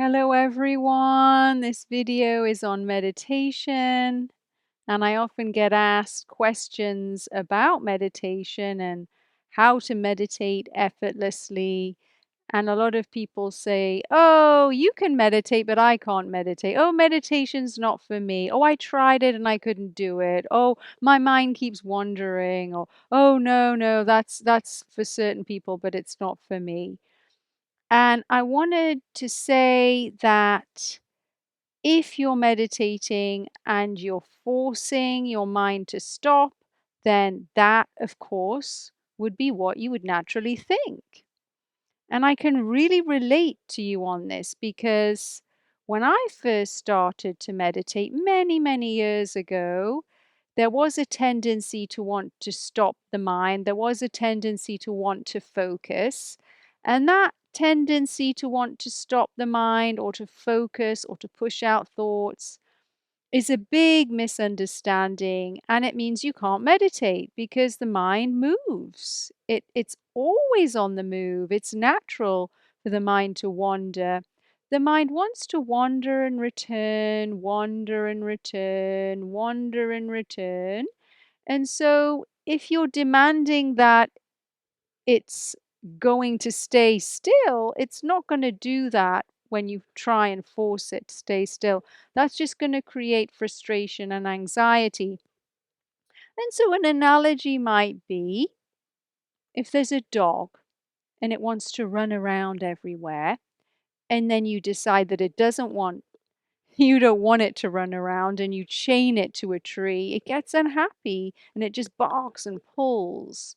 Hello everyone, this video is on meditation and I often get asked questions about meditation and how to meditate effortlessly. And a lot of people say, oh, you can meditate, but I can't meditate. Oh, meditation's not for me. Oh, I tried it and I couldn't do it. Oh, my mind keeps wandering. Or, oh, no, that's for certain people, but it's not for me. And I wanted to say that if you're meditating and you're forcing your mind to stop, then that, of course, would be what you would naturally think. And I can really relate to you on this because when I first started to meditate many years ago, there was a tendency to want to stop the mind. There was a tendency to want to focus. And that tendency to want to stop the mind or to focus or to push out thoughts is a big misunderstanding, and it means you can't meditate because the mind moves. It's always on the move. It's natural for the mind to wander. The mind wants to wander and return, wander and return, wander and return. And so if you're demanding that it's going to stay still, it's not going to do that when you try and force it to stay still. That's just going to create frustration and anxiety. And so, an analogy might be if there's a dog and it wants to run around everywhere, and then you decide that you don't want it to run around and you chain it to a tree, it gets unhappy and it just barks and pulls.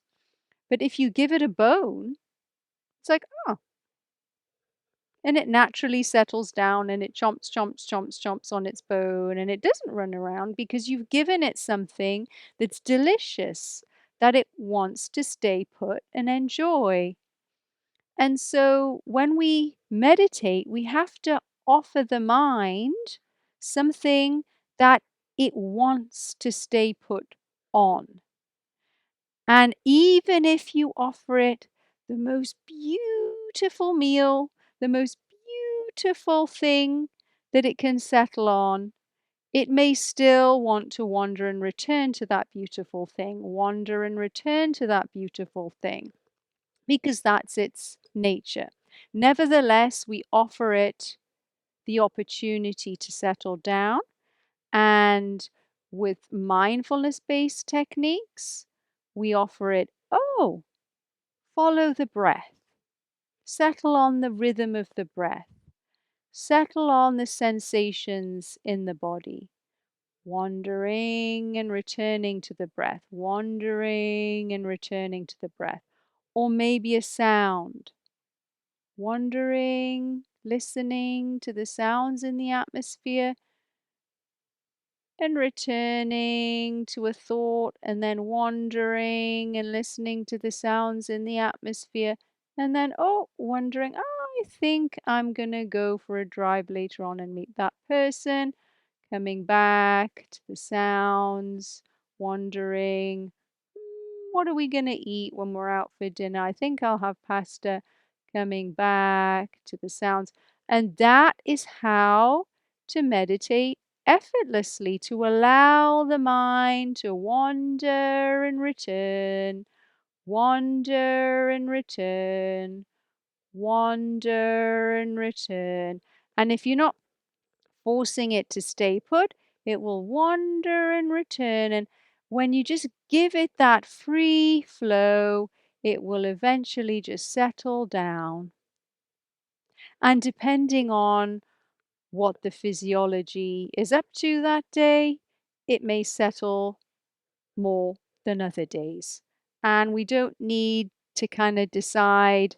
But if you give it a bone, it's like, oh, and it naturally settles down and it chomps on its bone and it doesn't run around because you've given it something that's delicious that it wants to stay put and enjoy. And so when we meditate, we have to offer the mind something that it wants to stay put on. And even if you offer it the most beautiful meal, the most beautiful thing that it can settle on, it may still want to wander and return to that beautiful thing, wander and return to that beautiful thing, because that's its nature. Nevertheless, we offer it the opportunity to settle down, and with mindfulness based techniques, we offer it, oh, follow the breath. Settle on the rhythm of the breath. Settle on the sensations in the body. Wandering and returning to the breath. Wandering and returning to the breath. Or maybe a sound. Wandering, listening to the sounds in the atmosphere and returning to a thought, and then wandering and listening to the sounds in the atmosphere, and then, oh, wondering, oh, I think I'm going to go for a drive later on and meet that person, coming back to the sounds, wondering, what are we going to eat when we're out for dinner? I think I'll have pasta, coming back to the sounds. And that is how to meditate effortlessly, to allow the mind to wander and return, wander and return, wander and return. And if you're not forcing it to stay put, it will wander and return. And when you just give it that free flow, it will eventually just settle down. And depending on what the physiology is up to that day, it may settle more than other days. And we don't need to kind of decide,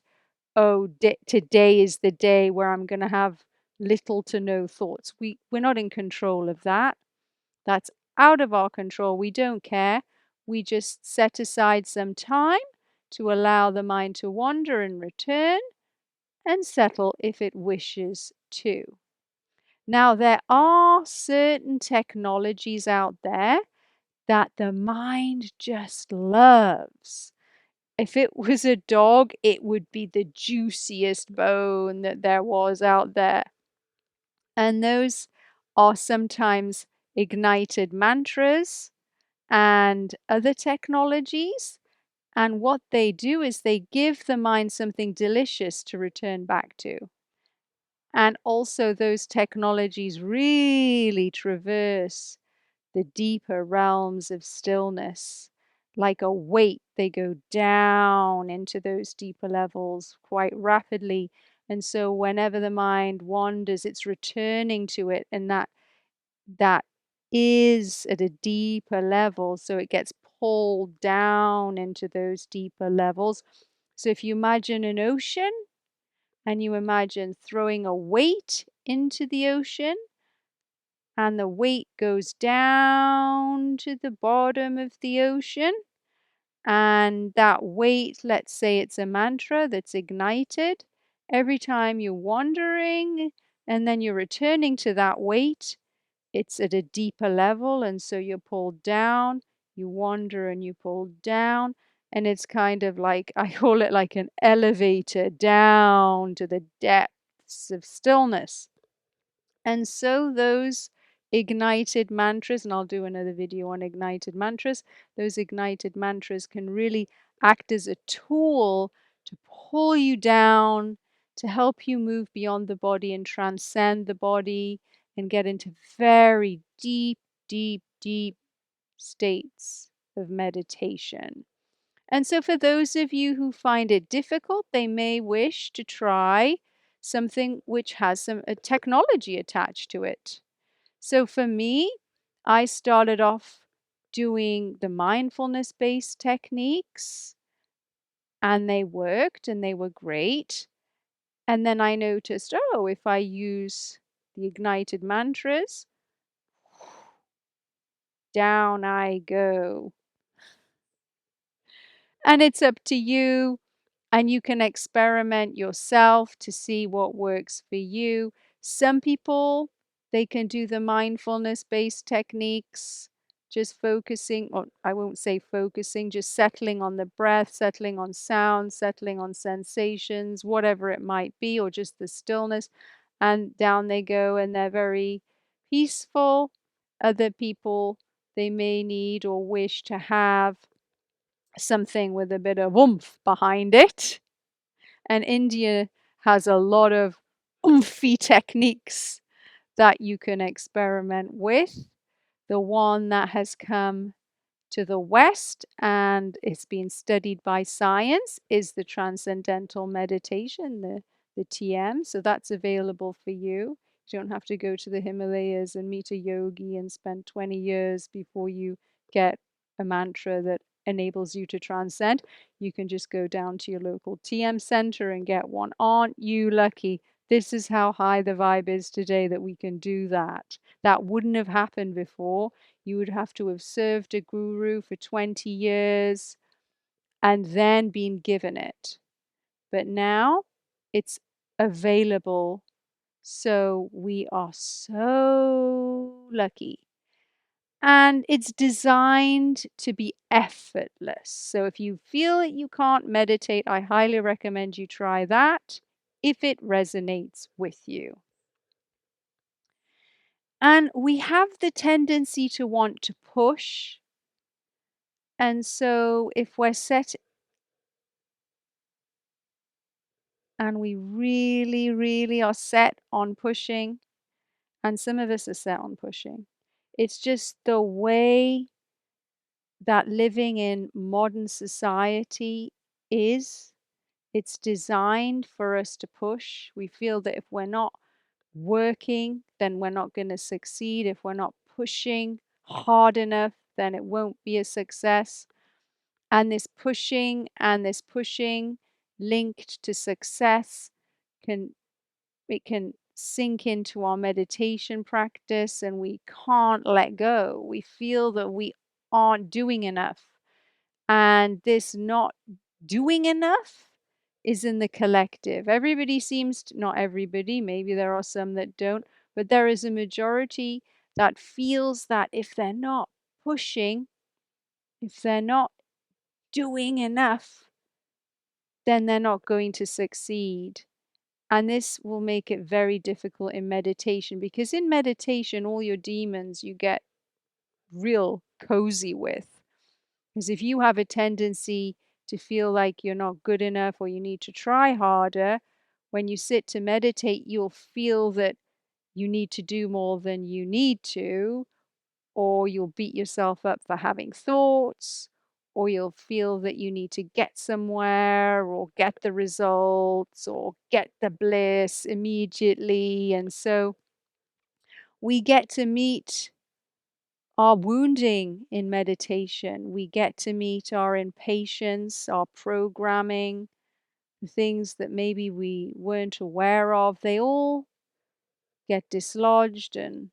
oh, today is the day where I'm going to have little to no thoughts. We're not in control of that. That's out of our control. We don't care. We just set aside some time to allow the mind to wander and return and settle if it wishes to. Now, there are certain technologies out there that the mind just loves. If it was a dog, it would be the juiciest bone that there was out there. And those are sometimes ignited mantras and other technologies. And what they do is they give the mind something delicious to return back to. And also, those technologies really traverse the deeper realms of stillness. Like a weight, they go down into those deeper levels quite rapidly. And so, whenever the mind wanders, it's returning to it, and that is at a deeper level. So, it gets pulled down into those deeper levels. So, if you imagine an ocean and you imagine throwing a weight into the ocean, and the weight goes down to the bottom of the ocean, and that weight, let's say it's a mantra that's ignited. Every time you're wandering and then you're returning to that weight, it's at a deeper level, and so you're pulled down, you wander and you pull down, and it's kind of like, I call it like an elevator down to the depths of stillness. And so those ignited mantras, and I'll do another video on ignited mantras, those ignited mantras can really act as a tool to pull you down, to help you move beyond the body and transcend the body and get into very deep, deep, deep states of meditation. And so, for those of you who find it difficult, they may wish to try something which has some technology attached to it. So, for me, I started off doing the mindfulness based techniques, and they worked and they were great. And then I noticed, oh, if I use the ignited mantras, down I go. And it's up to you, and you can experiment yourself to see what works for you. Some people, they can do the mindfulness based techniques, just focusing, or I won't say focusing, just settling on the breath, settling on sound, settling on sensations, whatever it might be, or just the stillness. And down they go, and they're very peaceful. Other people, they may need or wish to have something with a bit of oomph behind it. And India has a lot of oomphy techniques that you can experiment with. The one that has come to the West and it's been studied by science is the transcendental meditation, the TM. So that's available for you. You don't have to go to the Himalayas and meet a yogi and spend 20 years before you get a mantra that enables you to transcend. You can just go down to your local TM center and get one. Aren't you lucky? This is how high the vibe is today that we can do that. That wouldn't have happened before. You would have to have served a guru for 20 years and then been given it. But now it's available. So we are so lucky. And it's designed to be effortless. So if you feel that you can't meditate, I highly recommend you try that if it resonates with you. And we have the tendency to want to push. And so if we're set and we really, really are set on pushing, and some of us are set on pushing, it's just the way that living in modern society is. It's designed for us to push. We feel that if we're not working, then we're not going to succeed. If we're not pushing hard enough, then it won't be a success. And this pushing linked to success can sink into our meditation practice, and we can't let go. We feel that we aren't doing enough. And this not doing enough is in the collective. Everybody seems to, not everybody, maybe there are some that don't, but there is a majority that feels that if they're not pushing, if they're not doing enough, then they're not going to succeed. And this will make it very difficult in meditation because in meditation, all your demons you get real cozy with. Because if you have a tendency to feel like you're not good enough or you need to try harder, when you sit to meditate, you'll feel that you need to do more than you need to, or you'll beat yourself up for having thoughts, or you'll feel that you need to get somewhere or get the results or get the bliss immediately. And so we get to meet our wounding in meditation. We get to meet our impatience, our programming, the things that maybe we weren't aware of. They all get dislodged and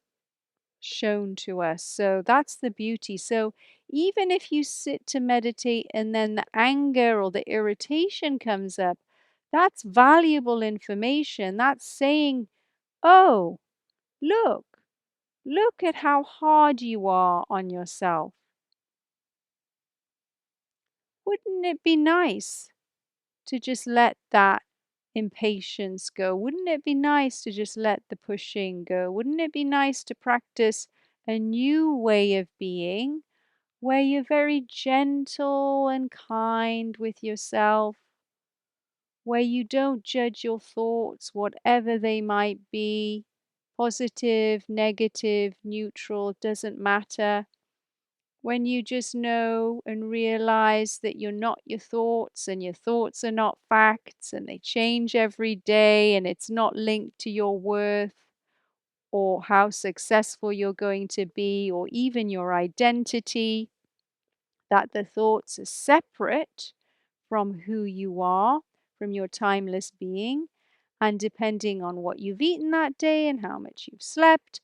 shown to us. So that's the beauty. So even if you sit to meditate and then the anger or the irritation comes up, that's valuable information. That's saying, oh, look, look at how hard you are on yourself. Wouldn't it be nice to just let that impatience go? Wouldn't it be nice to just let the pushing go? Wouldn't it be nice to practice a new way of being where you're very gentle and kind with yourself, where you don't judge your thoughts, whatever they might be, positive, negative, neutral, doesn't matter. When you just know and realize that you're not your thoughts and your thoughts are not facts and they change every day and it's not linked to your worth or how successful you're going to be or even your identity, that the thoughts are separate from who you are, from your timeless being. And depending on what you've eaten that day and how much you've slept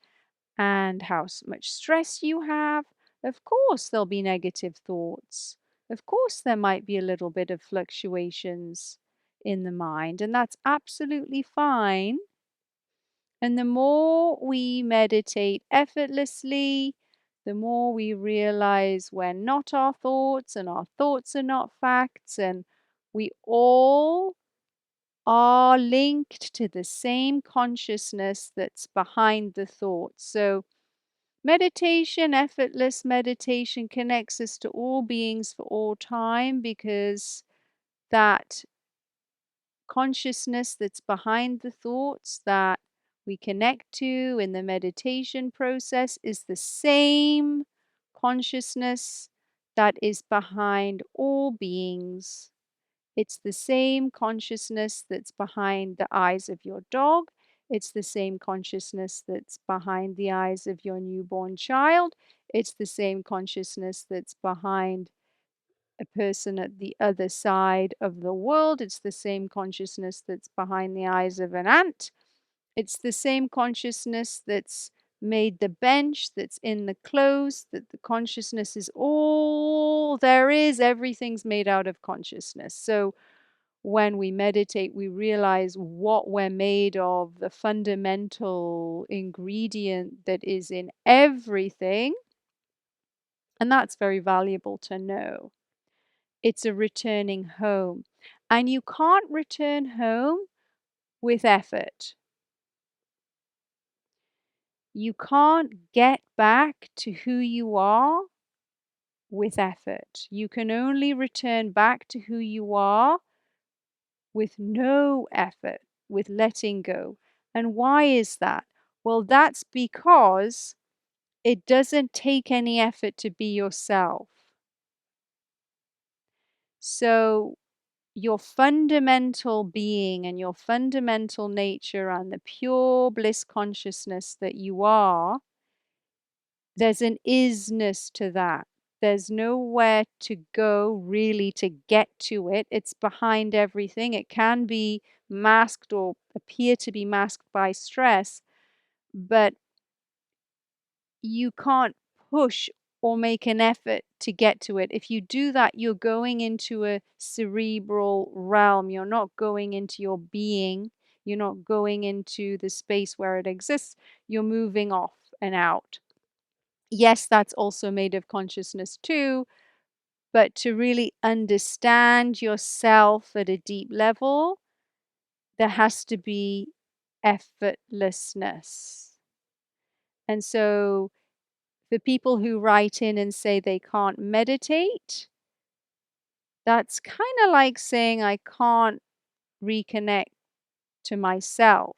and how much stress you have, of course there'll be negative thoughts. Of course, there might be a little bit of fluctuations in the mind, and that's absolutely fine. And the more we meditate effortlessly, the more we realize we're not our thoughts and our thoughts are not facts, and we all are linked to the same consciousness that's behind the thoughts. So, meditation, effortless meditation, connects us to all beings for all time because that consciousness that's behind the thoughts that we connect to in the meditation process is the same consciousness that is behind all beings. It's the same consciousness that's behind the eyes of your dog. It's the same consciousness that's behind the eyes of your newborn child. It's the same consciousness that's behind a person at the other side of the world. It's the same consciousness that's behind the eyes of an ant. It's the same consciousness that's made the bench, that's in the clothes, that the consciousness is all there is. Everything's made out of consciousness. So when we meditate, we realize what we're made of, the fundamental ingredient that is in everything. And that's very valuable to know. It's a returning home. And you can't return home with effort. You can't get back to who you are with effort. You can only return back to who you are with no effort, with letting go. And why is that? Well, that's because it doesn't take any effort to be yourself. So your fundamental being and your fundamental nature and the pure bliss consciousness that you are, there's an isness to that. There's nowhere to go really to get to it. It's behind everything. It can be masked or appear to be masked by stress, but you can't push or make an effort to get to it. If you do that, you're going into a cerebral realm. You're not going into your being. You're not going into the space where it exists. You're moving off and out. Yes, that's also made of consciousness too, but to really understand yourself at a deep level, there has to be effortlessness. And so for people who write in and say they can't meditate, that's kind of like saying I can't reconnect to myself.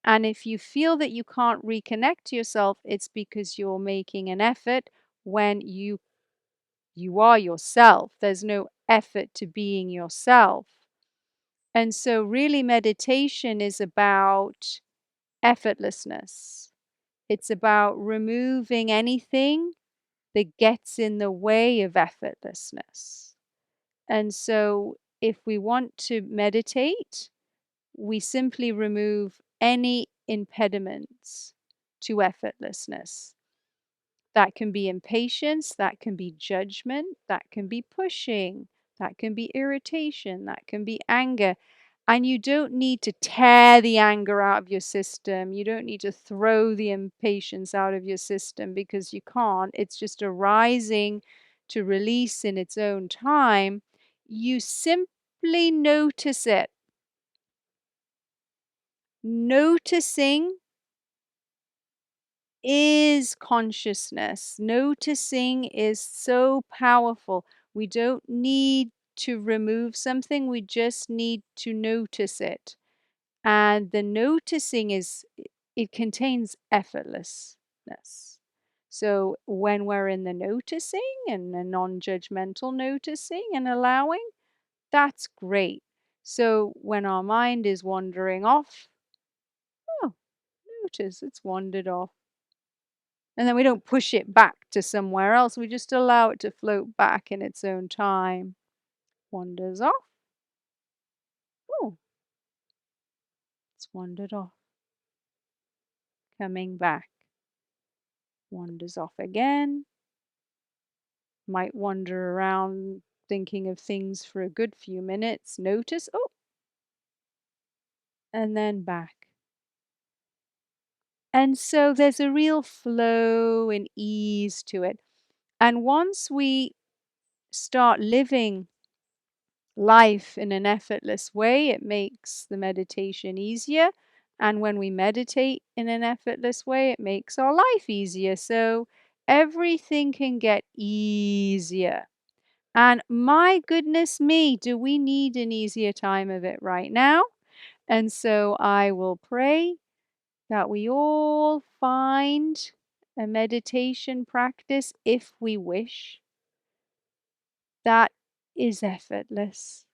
And if you feel that you can't reconnect to yourself, it's because you're making an effort when you are yourself. There's no effort to being yourself. And so really meditation is about effortlessness. It's about removing anything that gets in the way of effortlessness. And so if we want to meditate, we simply remove any impediments to effortlessness. That can be impatience, that can be judgment, that can be pushing, that can be irritation, that can be anger. And you don't need to tear the anger out of your system. You don't need to throw the impatience out of your system because you can't. It's just arising to release in its own time. You simply notice it. Noticing is consciousness. Noticing is so powerful. We don't need to remove something, we just need to notice it. And the noticing is, it contains effortlessness. So when we're in the noticing and the non judgmental noticing and allowing, that's great. So when our mind is wandering off, oh, notice it's wandered off. And then we don't push it back to somewhere else. We just allow it to float back in its own time. Wanders off. Oh, it's wandered off. Coming back. Wanders off again. Might wander around thinking of things for a good few minutes. Notice, oh, and then back. And so there's a real flow and ease to it. And once we start living life in an effortless way, it makes the meditation easier. And when we meditate in an effortless way, it makes our life easier. So everything can get easier. And my goodness me, do we need an easier time of it right now? And so I will pray that we all find a meditation practice, if we wish, that is effortless.